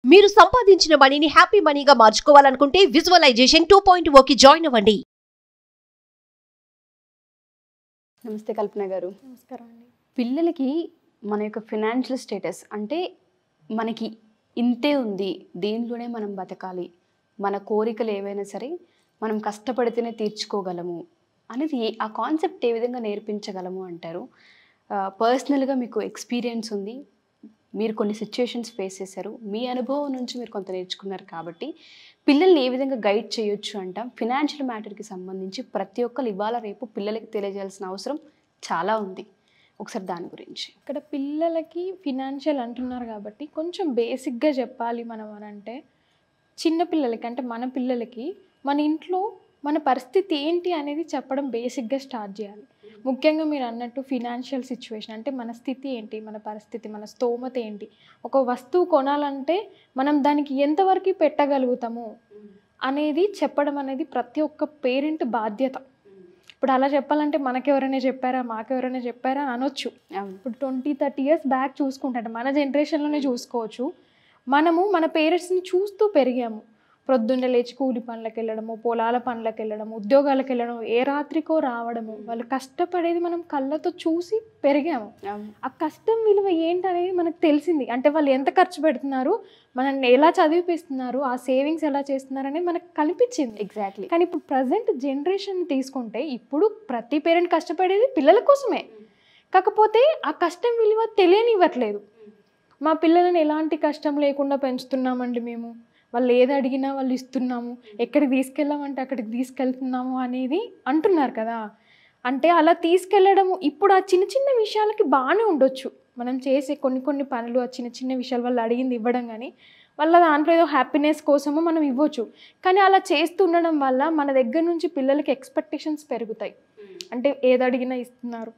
మీరు సంపాదించిన మనీని హ్యాపీ మనీగా మార్చుకోవాలనుకుంటే విజువలైజేషన్ 2.0కి జాయిన్ అవ్వండి. నమస్తే కల్పన గారు. నమస్కారం అండి. పిల్లలకి మన యొక్క ఫినాన్షియల్ స్టేటస్ అంటే మనకి ఇంతే ఉంది, దీనిలోనే మనం బతకాలి, మన కోరికలు ఏవైనా సరే మనం కష్టపడితేనే తీర్చుకోగలము అనేది ఆ కాన్సెప్ట్ ఏ విధంగా నేర్పించగలము అంటారు? పర్సనల్గా మీకు ఎక్స్పీరియన్స్ ఉంది, మీరు కొన్ని సిచ్యుయేషన్స్ ఫేస్ చేశారు, మీ అనుభవం నుంచి మీరు కొంత నేర్చుకున్నారు కాబట్టి పిల్లల్ని ఏ విధంగా గైడ్ చేయొచ్చు అంటాం. ఫినాన్షియల్ మ్యాటర్కి సంబంధించి ప్రతి ఒక్కరు ఇవాళ రేపు పిల్లలకి తెలియజేయాల్సిన అవసరం చాలా ఉంది. ఒకసారి దాని గురించి. ఇక్కడ పిల్లలకి ఫినాన్షియల్ అంటున్నారు కాబట్టి కొంచెం బేసిక్గా చెప్పాలి మనం అని అంటే, చిన్న పిల్లలకి అంటే మన పిల్లలకి మన ఇంట్లో మన పరిస్థితి ఏంటి అనేది చెప్పడం బేసిక్గా స్టార్ట్ చేయాలి. ముఖ్యంగా మీరు అన్నట్టు ఫినాన్షియల్ సిచ్యువేషన్ అంటే మన స్థితి ఏంటి, మన పరిస్థితి, మన స్తోమత ఏంటి, ఒక వస్తువు కొనాలంటే మనం దానికి ఎంతవరకు పెట్టగలుగుతాము అనేది చెప్పడం అనేది ప్రతి ఒక్క పేరెంట్ బాధ్యత. ఇప్పుడు అలా చెప్పాలంటే మనకెవరైనా చెప్పారా, మాకెవరైనా చెప్పారా అని అనొచ్చు. ఇప్పుడు 20-30 years బ్యాక్ చూసుకుంటే మన జనరేషన్లోనే చూసుకోవచ్చు. మనము మన పేరెంట్స్ని చూస్తూ పెరిగాము. ప్రొద్దున్నే లేచి కూలి పనులకు వెళ్ళడము, పొలాల పనులకు వెళ్ళడము, ఉద్యోగాలకు వెళ్ళడము, ఏ రాత్రికో రావడము, వాళ్ళు కష్టపడేది మనం కళ్ళతో చూసి పెరిగాము. ఆ కష్టం విలువ ఏంటనేది మనకు తెలిసింది. అంటే వాళ్ళు ఎంత ఖర్చు పెడుతున్నారు, మనల్ని ఎలా చదివిపిస్తున్నారు, ఆ సేవింగ్స్ ఎలా చేస్తున్నారు అనేది మనకు కనిపించింది. ఎగ్జాక్ట్లీ. కానీ ఇప్పుడు ప్రజెంట్ జనరేషన్ తీసుకుంటే ఇప్పుడు ప్రతి పేరెంట్ కష్టపడేది పిల్లల కోసమే. కాకపోతే ఆ కష్టం విలువ తెలియనివ్వట్లేదు. మా పిల్లలను ఎలాంటి కష్టం లేకుండా పెంచుతున్నామండి మేము, వాళ్ళు ఏది అడిగినా వాళ్ళు ఇస్తున్నాము, ఎక్కడికి తీసుకెళ్ళామంటే అక్కడికి తీసుకెళ్తున్నాము అనేది అంటున్నారు కదా. అంటే అలా తీసుకెళ్ళడము ఇప్పుడు ఆ చిన్న చిన్న విషయాలకి బాగానే ఉండొచ్చు. మనం చేసే కొన్ని పనులు, ఆ చిన్న చిన్న విషయాలు వాళ్ళు అడిగింది ఇవ్వడం, కానీ వాళ్ళ దాంట్లో ఏదో హ్యాపీనెస్ కోసము మనం ఇవ్వచ్చు. కానీ అలా చేస్తుండడం వల్ల మన దగ్గర నుంచి పిల్లలకి ఎక్స్పెక్టేషన్స్ పెరుగుతాయి. అంటే ఏది అడిగినా ఇస్తున్నారు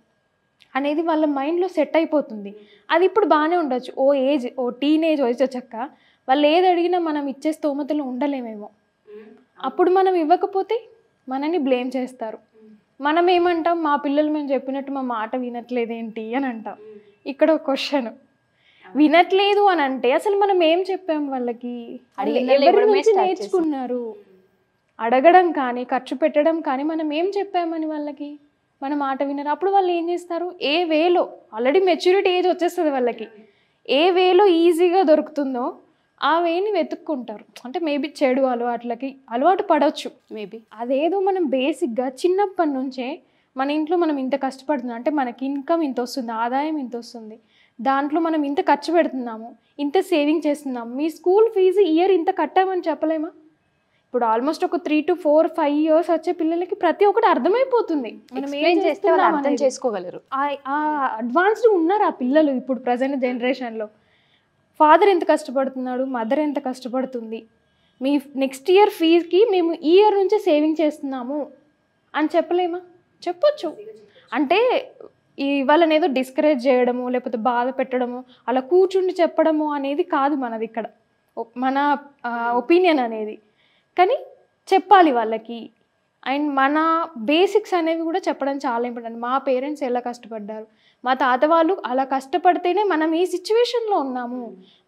అనేది వాళ్ళ మైండ్లో సెట్ అయిపోతుంది. అది ఇప్పుడు బాగానే ఉండొచ్చు. ఓ టీనేజ్ వయసు వచ్చాక వాళ్ళు ఏది అడిగినా మనం ఇచ్చే స్తోమతలో ఉండలేమేమో. అప్పుడు మనం ఇవ్వకపోతే మనని బ్లేమ్ చేస్తారు. మనం ఏమంటాం, మా పిల్లలు మేము చెప్పినట్టు మా మాట వినట్లేదేంటి అని అంటాం. ఇక్కడ ఒక క్వశ్చన్, వినట్లేదు అని అంటే అసలు మనం ఏం చెప్పాం వాళ్ళకి? ఎవరి నుంచి నేర్చుకున్నారు? అడగడం కానీ ఖర్చు పెట్టడం కానీ మనం ఏం చెప్పామని వాళ్ళకి? మన మాట వినరు. అప్పుడు వాళ్ళు ఏం చేస్తారు, ఏ వేలో, ఆల్రెడీ మెచ్యూరిటీ ఏజ్ వచ్చేస్తుంది వాళ్ళకి, ఏ వేలో ఈజీగా దొరుకుతుందో ఆ వేని వెతుక్కుంటారు. అంటే మేబీ చెడు అలవాట్లకి అలవాటు పడవచ్చు. మేబీ అదేదో మనం బేసిక్గా చిన్నప్పటి నుంచే మన ఇంట్లో మనం ఇంత కష్టపడుతున్నాం అంటే మనకి ఇన్కమ్ ఇంత వస్తుంది, ఆదాయం ఇంత వస్తుంది, దాంట్లో మనం ఇంత ఖర్చు పెడుతున్నాము, ఇంత సేవింగ్ చేస్తున్నాము, మీ స్కూల్ ఫీజు ఇయర్ ఇంత కట్టామని చెప్పలేమా? ఇప్పుడు ఆల్మోస్ట్ ఒక 3 to 4-5 years వచ్చే పిల్లలకి ప్రతి ఒక్కటి అర్థమైపోతుంది. మనం ఏం చేస్తే వాళ్ళు అర్థం చేసుకోగలరు. ఆ అడ్వాన్స్డ్ ఉన్నారు ఆ పిల్లలు ఇప్పుడు ప్రజెంట్ జనరేషన్లో. ఫాదర్ ఎంత కష్టపడుతున్నాడు, మదర్ ఎంత కష్టపడుతుంది, మీ నెక్స్ట్ ఇయర్ ఫీజుకి మేము ఈ ఇయర్ నుంచే సేవింగ్ చేస్తున్నాము అని చెప్పలేమా? చెప్పొచ్చు. అంటే వాళ్ళని ఏదో డిస్కరేజ్ చేయడము లేకపోతే బాధ పెట్టడము, అలా కూర్చుండి చెప్పడము అనేది కాదు మనది ఇక్కడ, మన ఒపీనియన్ అనేది. కానీ చెప్పాలి వాళ్ళకి. అండ్ మన బేసిక్స్ అనేవి కూడా చెప్పడం చాలా ఇంపార్టెంట్. మా పేరెంట్స్ ఎలా కష్టపడ్డారు, మా తాత వాళ్ళు అలా కష్టపడితేనే మనం ఈ సిచ్యువేషన్లో ఉన్నాము,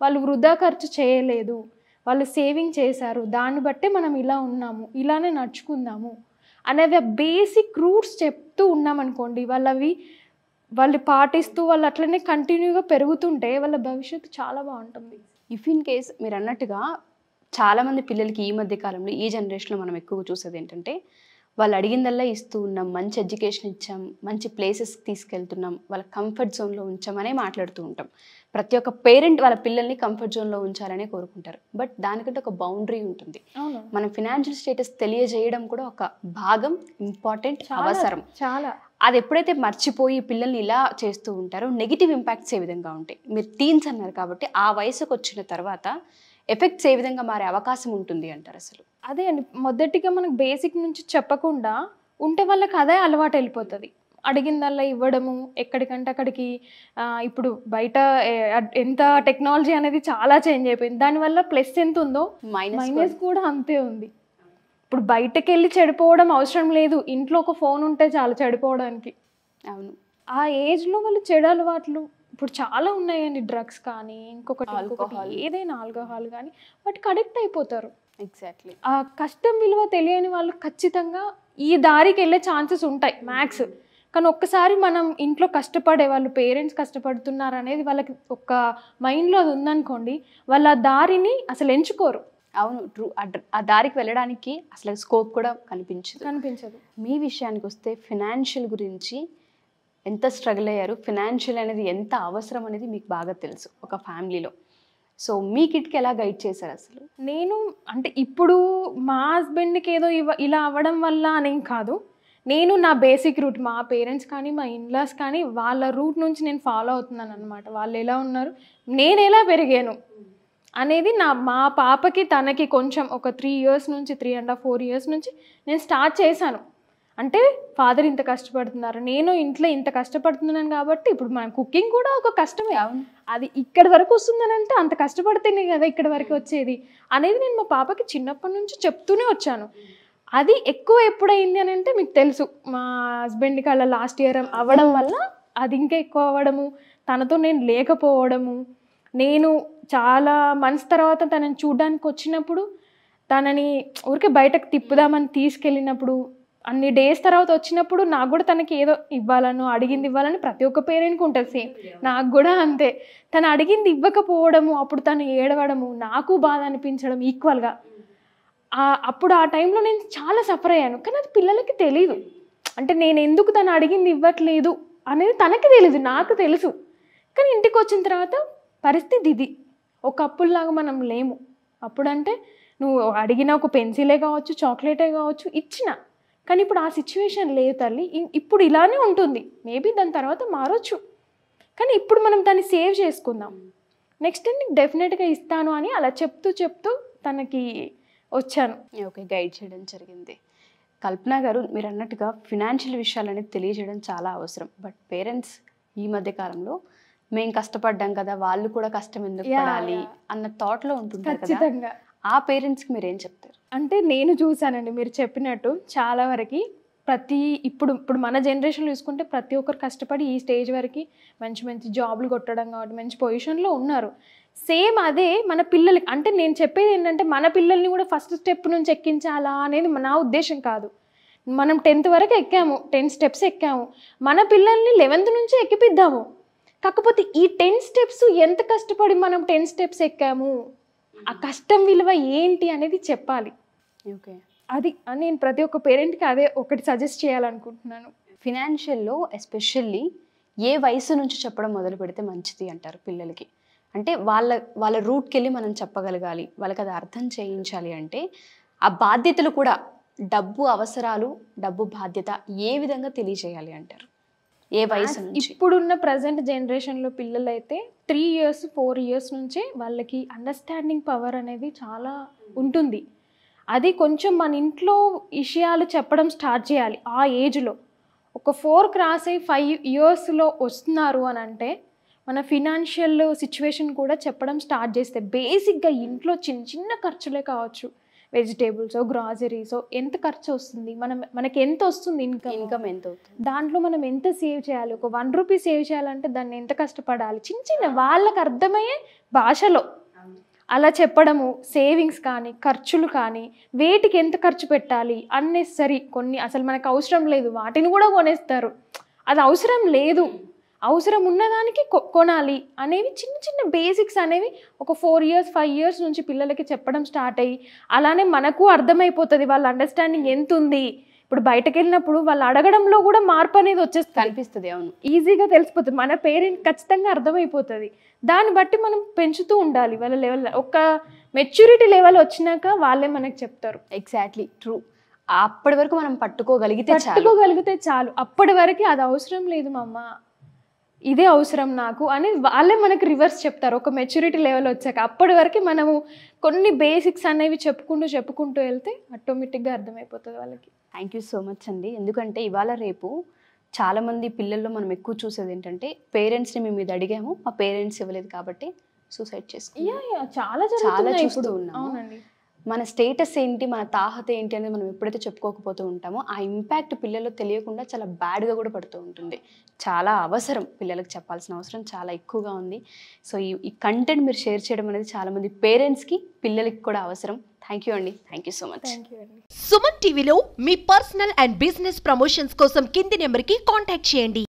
వాళ్ళు వృధా ఖర్చు చేయలేదు, వాళ్ళు సేవింగ్ చేశారు, దాన్ని బట్టే మనం ఇలా ఉన్నాము, ఇలానే నడుచుకుందాము అనేవి బేసిక్ రూట్స్ చెప్తూ ఉన్నామనుకోండి, వాళ్ళు పాటిస్తూ వాళ్ళు అట్లనే కంటిన్యూగా పెరుగుతుంటే వాళ్ళ భవిష్యత్తు చాలా బాగుంటుంది. ఇఫ్ ఇన్ కేస్ మీరు అన్నట్టుగా చాలామంది పిల్లలకి ఈ మధ్య కాలంలో ఈ జనరేషన్లో మనం ఎక్కువగా చూసేది ఏంటంటే, వాళ్ళు అడిగిందల్లా ఇస్తూ ఉన్నాం, మంచి ఎడ్యుకేషన్ ఇచ్చాం, మంచి ప్లేసెస్కి తీసుకెళ్తున్నాం, వాళ్ళ కంఫర్ట్ జోన్లో ఉంచామనే మాట్లాడుతూ ఉంటాం. ప్రతి ఒక్క పేరెంట్ వాళ్ళ పిల్లల్ని కంఫర్ట్ జోన్లో ఉంచాలనే కోరుకుంటారు. బట్ దానికంటే ఒక బౌండరీ ఉంటుంది. మనం ఫినాన్షియల్ స్టేటస్ తెలియజేయడం కూడా ఒక భాగం, ఇంపార్టెంట్, అవసరం. చాలా అది ఎప్పుడైతే మర్చిపోయి పిల్లల్ని ఇలా చేస్తూ ఉంటారో నెగిటివ్ ఇంపాక్ట్స్ ఏ విధంగా ఉంటాయి? మీరు టీన్స్ అన్నారు కాబట్టి ఆ వయసుకు వచ్చిన తర్వాత ఎఫెక్ట్స్ ఏ విధంగా మారే అవకాశం ఉంటుంది అంటారు అసలు? అదే అండి, మొదటిగా మనకు బేసిక్ నుంచి చెప్పకుండా ఉంటే వాళ్ళకి అదే అలవాటు వెళ్ళిపోతుంది. అడిగిందల్లా ఇవ్వడము, ఎక్కడికంటే అక్కడికి. ఇప్పుడు బయట ఎంత టెక్నాలజీ అనేది చాలా చేంజ్ అయిపోయింది. దానివల్ల ప్లస్ ఎంత ఉందో మైనస్ కూడా అంతే ఉంది. ఇప్పుడు బయటకు వెళ్ళి చెడిపోవడం అవసరం లేదు, ఇంట్లో ఒక ఫోన్ ఉంటే చాలు చెడిపోవడానికి. అవును. ఆ ఏజ్లో వాళ్ళు చెడు అలవాట్లు ఇప్పుడు చాలా ఉన్నాయండి, డ్రగ్స్ కానీ ఇంకొకటి ఏదైనా ఆల్కహాల్ కానీ వాటికి అడిక్ట్ అయిపోతారు. ఎగ్జాక్ట్లీ. ఆ కష్టం విలువ తెలియని వాళ్ళు ఖచ్చితంగా ఈ దారికి వెళ్ళే ఛాన్సెస్ ఉంటాయి మ్యాక్స్. కానీ ఒక్కసారి మనం ఇంట్లో కష్టపడే వాళ్ళు, పేరెంట్స్ కష్టపడుతున్నారు అనేది వాళ్ళకి ఒక మైండ్లో అది ఉందనుకోండి, వాళ్ళ దారిని అసలు ఎంచుకోరు. అవును, ట్రూ. ఆ దారికి వెళ్ళడానికి అసలు స్కోప్ కూడా కనిపించదు. మీ విషయానికి వస్తే ఫినాన్షియల్ గురించి ఎంత స్ట్రగుల్ అయ్యారు, ఫినాన్షియల్ అనేది ఎంత అవసరం అనేది మీకు బాగా తెలుసు ఒక ఫ్యామిలీలో. సో మీ కిడ్కి ఎలా గైడ్ చేశారు అసలు? నేను అంటే ఇప్పుడు మా హస్బెండ్కి ఏదో ఇలా అవ్వడం వల్ల అనేం కాదు, నేను నా బేసిక్ రూట్, మా పేరెంట్స్ కానీ మా ఇన్లాస్ కానీ వాళ్ళ రూట్ నుంచి నేను ఫాలో అవుతున్నాను అనమాట. వాళ్ళు ఎలా ఉన్నారు, నేను ఎలా పెరిగాను అనేది మా పాపకి తనకి కొంచెం ఒక 3 years నుంచి 3.5 4 years నుంచి నేను స్టార్ట్ చేశాను. అంటే ఫాదర్ ఇంత కష్టపడుతున్నారు, నేను ఇంట్లో ఇంత కష్టపడుతున్నాను కాబట్టి ఇప్పుడు మన కుకింగ్ కూడా ఒక కష్టమే. అది ఇక్కడి వరకు వస్తుందని అంటే అంత కష్టపడితేనే కదా ఇక్కడి వరకు వచ్చేది అనేది నేను మా పాపకి చిన్నప్పటి నుంచి చెప్తూనే వచ్చాను. అది ఎక్కువ ఎప్పుడైంది అని అంటే మీకు తెలుసు, మా హస్బెండ్కి అలా లాస్ట్ ఇయర్ అవ్వడం వల్ల అది ఇంకా ఎక్కువ అవ్వడము, తనతో నేను లేకపోవడము. నేను చాలా మంత్స్ తర్వాత తనని చూడడానికి వచ్చినప్పుడు, తనని ఊరికే బయటకు తిప్పుదామని తీసుకెళ్ళినప్పుడు, అన్ని డేస్ తర్వాత వచ్చినప్పుడు నాకు కూడా తనకి ఏదో ఇవ్వాలను, అడిగింది ఇవ్వాలని ప్రతి ఒక్క పేరెంట్కి ఉంటుంది సేమ్, నాకు కూడా అంతే. తను అడిగింది ఇవ్వకపోవడము, అప్పుడు తను ఏడవడము, నాకు బాధ అనిపించడం ఈక్వల్గా. అప్పుడు ఆ టైంలో నేను చాలా సఫర్ అయ్యాను. కానీ అది పిల్లలకి తెలీదు. అంటే నేను ఎందుకు తను అడిగింది ఇవ్వట్లేదు అనేది తనకి తెలీదు, నాకు తెలుసు. కానీ ఇంటికి వచ్చిన తర్వాత పరిస్థితి ఇది. ఒకప్పుడులాగా మనం లేము. అప్పుడంటే నువ్వు అడిగిన ఒక పెన్సిలే కావచ్చు, చాక్లెటే కావచ్చు ఇచ్చిన. కానీ ఇప్పుడు ఆ సిచ్యువేషన్ లేదు తల్లి. ఇప్పుడు ఇలానే ఉంటుంది, మేబీ దాని తర్వాత మారొచ్చు. కానీ ఇప్పుడు మనం దాన్ని సేవ్ చేసుకుందాం, నెక్స్ట్ నీకు డెఫినెట్గా ఇస్తాను అని అలా చెప్తూ తనకి వచ్చాను. ఓకే, గైడ్ చేయడం జరిగింది. కల్పన గారు, మీరు అన్నట్టుగా ఫినాన్షియల్ విషయాలు అనేది తెలియజేయడం చాలా అవసరం. బట్ పేరెంట్స్ ఈ మధ్య కాలంలో మేము కష్టపడ్డాం కదా, వాళ్ళు కూడా కష్టం ఎందుకు పడాలి అన్న థాట్లో ఉంటుంటారు కదా, ఆ పేరెంట్స్కి మీరు ఏం చెప్తారు? అంటే నేను చూసానండి మీరు చెప్పినట్టు చాలా వరకు ఇప్పుడు మన జనరేషన్ చూసుకుంటే ప్రతి ఒక్కరు కష్టపడి ఈ స్టేజ్ వరకు మంచి జాబ్లు కొట్టడం కాబట్టి మంచి పొజిషన్లో ఉన్నారు. సేమ్ అదే మన పిల్లలకి. అంటే నేను చెప్పేది ఏంటంటే మన పిల్లల్ని కూడా ఫస్ట్ స్టెప్ నుంచి ఎక్కించాలా అనేది నా ఉద్దేశం కాదు. మనం 10th వరకు ఎక్కాము, 10 steps ఎక్కాము, మన పిల్లల్ని 11th నుంచి ఎక్కిపిద్దాము. కాకపోతే ఈ 10 steps ఎంత కష్టపడి మనం 10 steps ఎక్కాము, ఆ కష్టం విలువ ఏంటి అనేది చెప్పాలి. ఓకే, అది నేను ప్రతి ఒక్క పేరెంట్కి అదే ఒకటి సజెస్ట్ చేయాలనుకుంటున్నాను. ఫినాన్షియల్లో ఎస్పెషల్లీ ఏ వయసు నుంచి చెప్పడం మొదలు పెడితే మంచిది అంటారు పిల్లలకి? అంటే వాళ్ళ రూట్కి వెళ్ళి మనం చెప్పగలగాలి, వాళ్ళకి అది అర్థం చేయించాలి. అంటే ఆ బాధ్యతలు కూడా, డబ్బు అవసరాలు, డబ్బు బాధ్యత ఏ విధంగా తెలియజేయాలి అంటారు? ఏ వయసు నుంచి? ఇప్పుడున్న ప్రజెంట్ జనరేషన్లో పిల్లలైతే 3 years 4 years నుంచే వాళ్ళకి అండర్స్టాండింగ్ పవర్ అనేది చాలా ఉంటుంది. అది కొంచెం మన ఇంట్లో విషయాలు చెప్పడం స్టార్ట్ చేయాలి ఆ ఏజ్లో. ఒక 4 cross అయ్యి 5 yearsలో వస్తున్నారు అని అంటే మన ఫినాన్షియల్ సిచ్యువేషన్ కూడా చెప్పడం స్టార్ట్ చేస్తే, బేసిక్గా ఇంట్లో చిన్న ఖర్చులే కావచ్చు, వెజిటేబుల్స్, గ్రాసరీస్, ఎంత ఖర్చు వస్తుంది, మనకి ఎంత వస్తుంది ఇన్కమ్ ఎంత అవుతుంది, దాంట్లో మనం ఎంత సేవ్ చేయాలి, ఒక 1 rupee సేవ్ చేయాలంటే దాన్ని ఎంత కష్టపడాలి, చిన్న వాళ్ళకి అర్థమయ్యే భాషలో అలా చెప్పడము. సేవింగ్స్ కానీ ఖర్చులు కానీ వేటికి ఎంత ఖర్చు పెట్టాలి, అన్నెసరీ కొన్ని అసలు మనకు అవసరం లేదు వాటిని కూడా కొనేస్తారు. అది అవసరం లేదు, అవసరం ఉన్నదానికి కొనాలి అనేవి చిన్న బేసిక్స్ అనేవి ఒక 4 years 5 years నుంచి పిల్లలకి చెప్పడం స్టార్ట్ అయ్యి, అలానే మనకు అర్థమైపోతుంది వాళ్ళ అండర్స్టాండింగ్ ఎంత ఉంది. ఇప్పుడు బయటకు వెళ్ళినప్పుడు వాళ్ళు అడగడంలో కూడా మార్పు అనేది వచ్చేస్తుంది, కనిపిస్తుంది. అవును, ఈజీగా తెలిసిపోతుంది. మన పేరెంట్ ఖచ్చితంగా అర్థమైపోతుంది. దాన్ని బట్టి మనం పెంచుతూ ఉండాలి. వాళ్ళ లెవెల్, ఒక మెచ్యూరిటీ లెవెల్ వచ్చినాక వాళ్ళే మనకు చెప్తారు. Exactly, true. అప్పటి వరకు మనం పట్టుకోగలిగితే చాలు. అప్పటి వరకు అది అవసరం లేదు మమ్మ, ఇదే అవసరం నాకు అని వాళ్ళే మనకు రివర్స్ చెప్తారు ఒక మెచ్యూరిటీ లెవెల్ వచ్చాక. అప్పటి వరకు మనము కొన్ని బేసిక్స్ అనేవి చెప్పుకుంటూ వెళ్తే ఆటోమేటిక్గా అర్థమైపోతుంది వాళ్ళకి. థ్యాంక్ యూ సో మచ్ అండి. ఎందుకంటే ఇవాళ రేపు చాలామంది పిల్లల్లో మనం ఎక్కువ చూసేది ఏంటంటే, పేరెంట్స్ని మేము ఇది అడిగాము, మా పేరెంట్స్ ఇవ్వలేదు కాబట్టి సూసైడ్ చేసుకున్నాం. చాలా చూస్తూ ఉన్నాము. మన స్టేటస్ ఏంటి, మన తాహత ఏంటి అనేది మనం ఎప్పుడైతే చెప్పుకోకపోతూ ఉంటామో ఆ ఇంపాక్ట్ పిల్లలు తెలియకుండా చాలా బ్యాడ్గా కూడా పడుతూ ఉంటుంది. చాలా అవసరం, పిల్లలకు చెప్పాల్సిన అవసరం చాలా ఎక్కువగా ఉంది. సో ఈ కంటెంట్ మీరు షేర్ చేయడం అనేది చాలామంది పేరెంట్స్కి, పిల్లలకి కూడా అవసరం. థ్యాంక్ యూ అండి, thank you so much. Suman టీవీలో మీ పర్సనల్ అండ్ బిజినెస్ ప్రమోషన్స్ కోసం కింది నెంబర్కి కాంటాక్ట్ చేయండి.